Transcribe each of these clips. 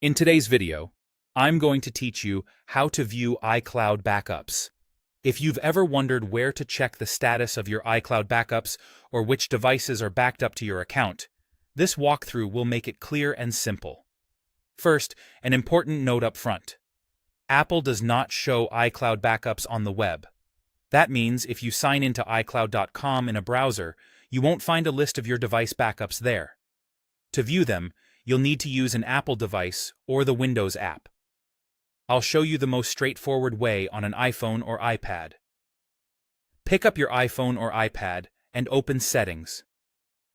In today's video, I'm going to teach you how to view iCloud backups. If you've ever wondered where to check the status of your iCloud backups or which devices are backed up to your account, this walkthrough will make it clear and simple. First, an important note up front. Apple does not show iCloud backups on the web. That means if you sign into iCloud.com in a browser, you won't find a list of your device backups there. To view them, you'll need to use an Apple device or the Windows app. I'll show you the most straightforward way on an iPhone or iPad. Pick up your iPhone or iPad and open Settings.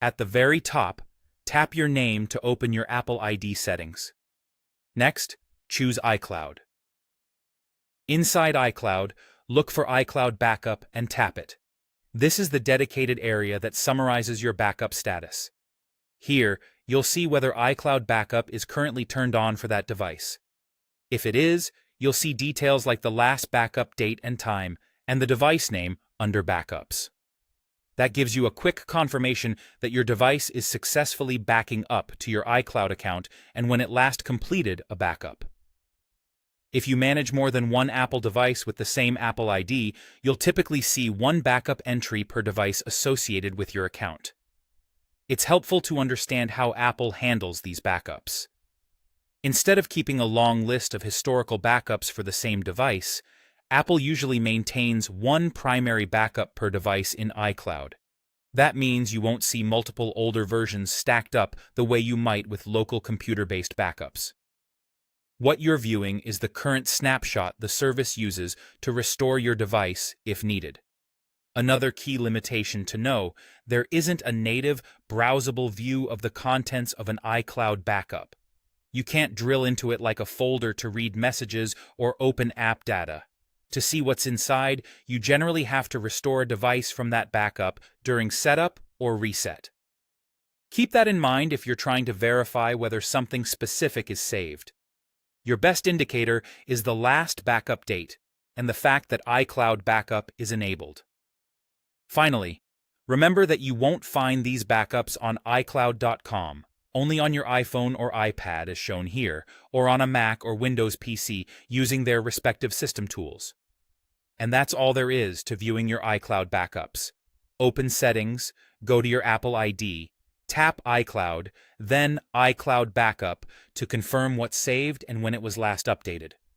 At the very top, tap your name to open your Apple ID settings. Next, choose iCloud. Inside iCloud, look for iCloud Backup and tap it. This is the dedicated area that summarizes your backup status. Here, you'll see whether iCloud Backup is currently turned on for that device. If it is, you'll see details like the last backup date and time and the device name under Backups. That gives you a quick confirmation that your device is successfully backing up to your iCloud account and when it last completed a backup. If you manage more than one Apple device with the same Apple ID, you'll typically see one backup entry per device associated with your account. It's helpful to understand how Apple handles these backups. Instead of keeping a long list of historical backups for the same device, Apple usually maintains one primary backup per device in iCloud. That means you won't see multiple older versions stacked up the way you might with local computer-based backups. What you're viewing is the current snapshot the service uses to restore your device if needed. Another key limitation to know, there isn't a native, browsable view of the contents of an iCloud backup. You can't drill into it like a folder to read messages or open app data. To see what's inside, you generally have to restore a device from that backup during setup or reset. Keep that in mind if you're trying to verify whether something specific is saved. Your best indicator is the last backup date and the fact that iCloud Backup is enabled. Finally, remember that you won't find these backups on iCloud.com, only on your iPhone or iPad as shown here, or on a Mac or Windows PC using their respective system tools. And that's all there is to viewing your iCloud backups. Open Settings, go to your Apple ID, tap iCloud, then iCloud Backup to confirm what's saved and when it was last updated.